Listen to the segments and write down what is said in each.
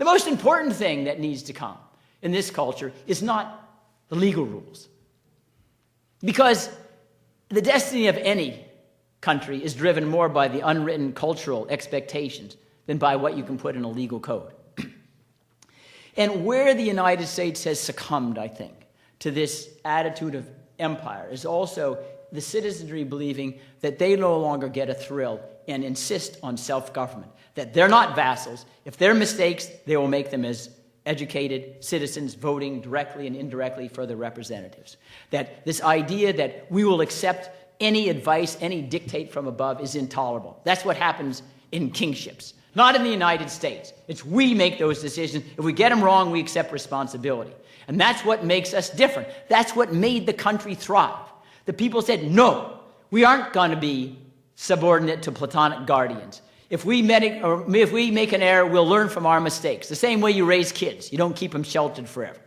The most important thing that needs to come in this culture is not the legal rules. Because the destiny of any country is driven more by the unwritten cultural expectations than by what you can put in a legal code. And where the United States has succumbed, I think, to this attitude of empire is also the citizenry believing that they no longer get a thrill and insist on self-government, that they're not vassals. If there are mistakes, they will make them as educated citizens voting directly and indirectly for their representatives. That this idea that we will accept any advice, any dictate from above is intolerable. That's what happens in kingships. Not in the United States. It's we make those decisions. If we get them wrong, we accept responsibility. And that's what makes us different. That's what made the country thrive. The people said, no, we aren't going to be subordinate to platonic guardians. If we make an error, we'll learn from our mistakes. The same way you raise kids. You don't keep them sheltered forever.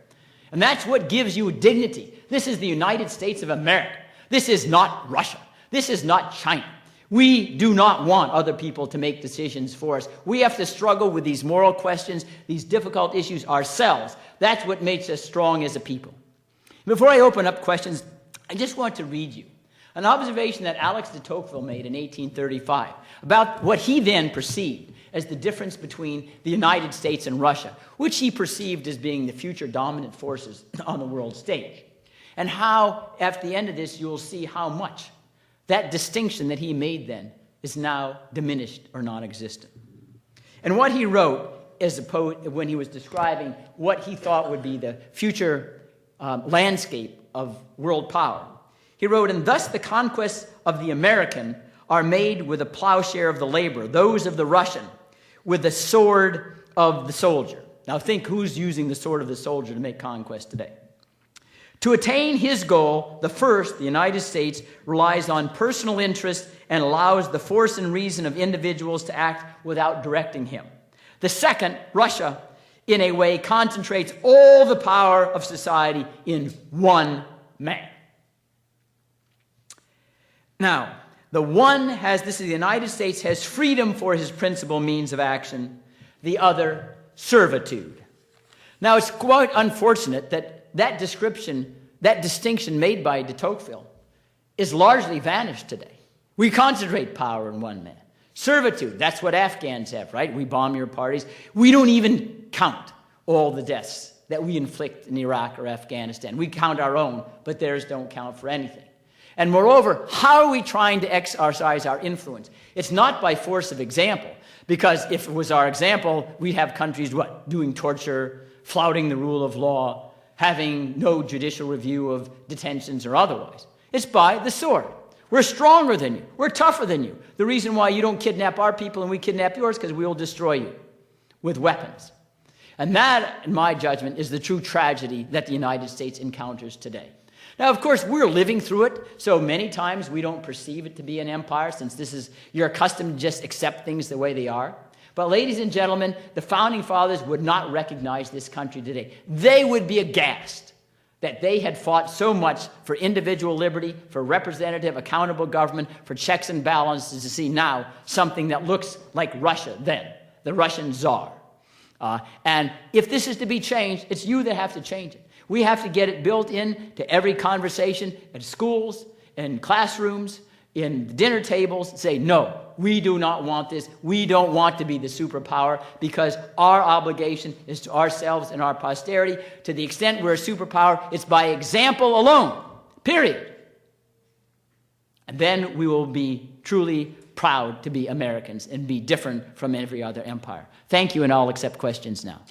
And that's what gives you dignity. This is the United States of America. This is not Russia. This is not China. We do not want other people to make decisions for us. We have to struggle with these moral questions, these difficult issues ourselves. That's what makes us strong as a people. Before I open up questions, I just want to read you an observation that Alex de Tocqueville made in 1835 about what he then perceived as the difference between the United States and Russia, which he perceived as being the future dominant forces on the world stage. And how, at the end of this, you'll see how much that distinction that he made then is now diminished or non-existent. And what he wrote when he was describing what he thought would be the future landscape of world power, he wrote, and thus the conquests of the American are made with the plowshare of the laborer, those of the Russian with the sword of the soldier. Now think who's using the sword of the soldier to make conquest today. To attain his goal, the first, the United States, relies on personal interest and allows the force and reason of individuals to act without directing him. The second, Russia, in a way, concentrates all the power of society in one man. Now, the United States has freedom for his principal means of action, the other, servitude. Now, it's quite unfortunate that distinction made by de Tocqueville is largely vanished today. We concentrate power in one man. Servitude, that's what Afghans have, right? We bomb your parties. We don't even count all the deaths that we inflict in Iraq or Afghanistan. We count our own, but theirs don't count for anything. And moreover, how are we trying to exercise our influence? It's not by force of example, because if it was our example, we'd have countries, doing torture, flouting the rule of law, having no judicial review of detentions or otherwise. It's by the sword. We're stronger than you. We're tougher than you. The reason why you don't kidnap our people and we kidnap yours is because we will destroy you with weapons. And that, in my judgment, is the true tragedy that the United States encounters today. Now, of course, we're living through it, so many times we don't perceive it to be an empire, since you're accustomed to just accept things the way they are. But ladies and gentlemen, the Founding Fathers would not recognize this country today. They would be aghast that they had fought so much for individual liberty, for representative, accountable government, for checks and balances, to see now something that looks like Russia then, the Russian Tsar. And if this is to be changed, it's you that have to change it. We have to get it built in to every conversation at schools, in classrooms, in dinner tables, say, no, we do not want this. We don't want to be the superpower, because our obligation is to ourselves and our posterity. To the extent we're a superpower, it's by example alone, period. And then we will be truly proud to be Americans and be different from every other empire. Thank you, and I'll accept questions now.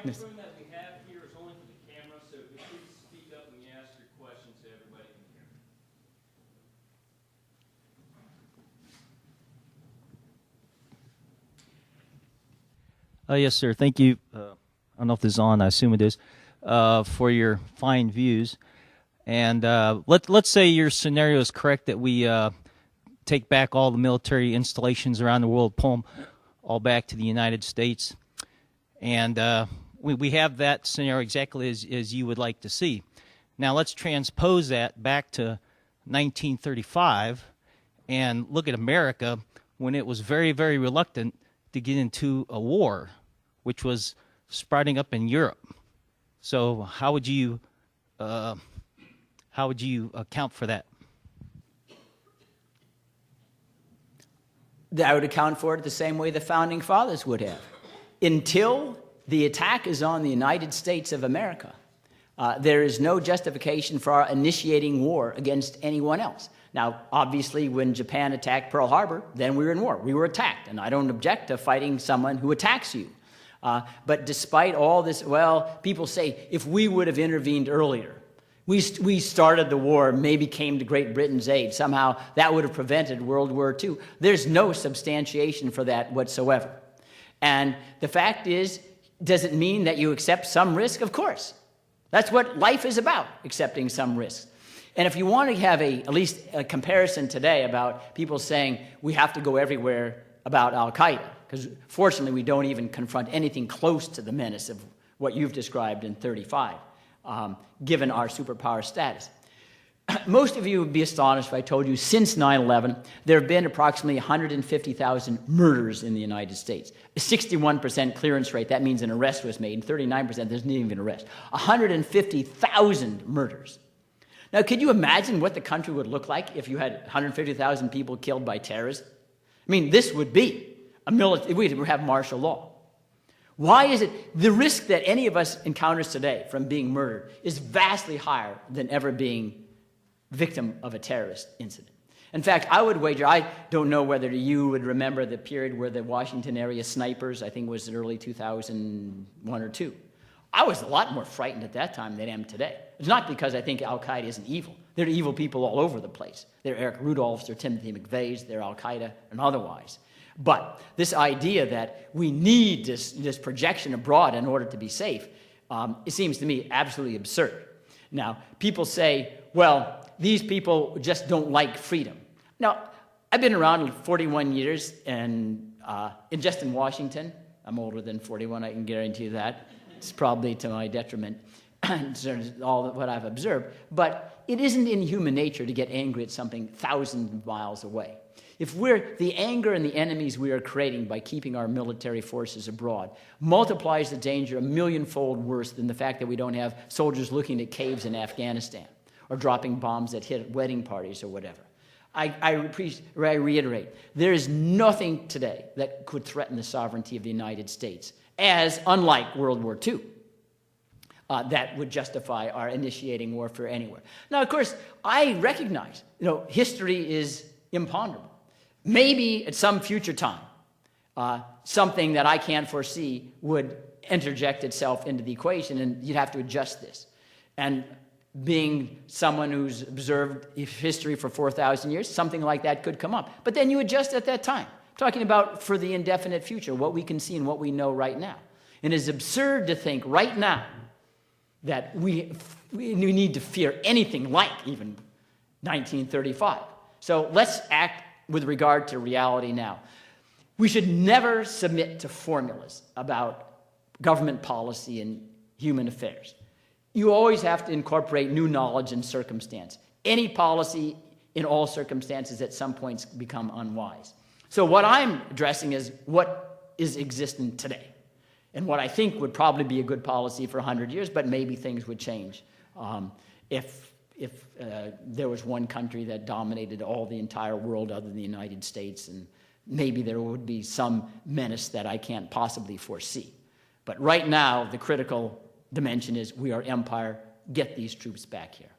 The microphone that we have here is only for the camera, so if you please speak up when you ask your question so everybody can hear. Yes, sir. Thank you. I don't know if this is on. I assume it is. For your fine views. And let's say your scenario is correct, that we take back all the military installations around the world, pull them all back to the United States. And we have that scenario exactly as you would like to see. Now let's transpose that back to 1935 and look at America when it was very, very reluctant to get into a war, which was sprouting up in Europe. So how would you account for that? I would account for it the same way the Founding Fathers would have. Until the attack is on the United States of America, there is no justification for our initiating war against anyone else. Now, obviously, when Japan attacked Pearl Harbor, then we were in war. We were attacked, and I don't object to fighting someone who attacks you. But despite all this, well, people say, if we would have intervened earlier, we started the war, maybe came to Great Britain's aid, somehow that would have prevented World War II. There's no substantiation for that whatsoever. And the fact is, does it mean that you accept some risk? Of course. That's what life is about, accepting some risks. And if you want to have at least a comparison today about people saying we have to go everywhere about Al-Qaeda, because fortunately we don't even confront anything close to the menace of what you've described in 35, given our superpower status. Most of you would be astonished if I told you since 9/11, there have been approximately 150,000 murders in the United States. A 61% clearance rate, that means an arrest was made, and 39% there's not even an arrest. 150,000 murders. Now, could you imagine what the country would look like if you had 150,000 people killed by terrorists? I mean, this would be we'd have martial law. Why is it the risk that any of us encounters today from being murdered is vastly higher than ever being victim of a terrorist incident? In fact, I would wager, I don't know whether you would remember the period where the Washington area snipers, I think it was in early 2001 or 2. I was a lot more frightened at that time than I am today. It's not because I think Al-Qaeda isn't evil. There are evil people all over the place. There are Eric Rudolphs, there are Timothy McVeighs, there are Al-Qaeda and otherwise. But this idea that we need this projection abroad in order to be safe, it seems to me absolutely absurd. Now, people say, well, these people just don't like freedom. Now, I've been around 41 years, and just in Washington, I'm older than 41, I can guarantee you that. It's probably to my detriment, all what I've observed. But it isn't in human nature to get angry at something thousands of miles away. If the anger and the enemies we are creating by keeping our military forces abroad multiplies the danger a millionfold worse than the fact that we don't have soldiers looking at caves in Afghanistan or dropping bombs that hit wedding parties or whatever. I reiterate, there is nothing today that could threaten the sovereignty of the United States, as unlike World War II, that would justify our initiating warfare anywhere. Now, of course, I recognize, history is imponderable. Maybe at some future time, something that I can't foresee would interject itself into the equation, and you'd have to adjust this. And being someone who's observed history for 4,000 years, something like that could come up. But then you adjust at that time. I'm talking about for the indefinite future, what we can see and what we know right now. And it's absurd to think right now that we need to fear anything like even 1935. So let's act with regard to reality now. We should never submit to formulas about government policy and human affairs. You always have to incorporate new knowledge and circumstance. Any policy in all circumstances at some points become unwise. So what I'm addressing is what is existent today and what I think would probably be a good policy for 100 years, but maybe things would change if there was one country that dominated the entire world other than the United States, and maybe there would be some menace that I can't possibly foresee. But right now, the critical dimension is we are empire, get these troops back here.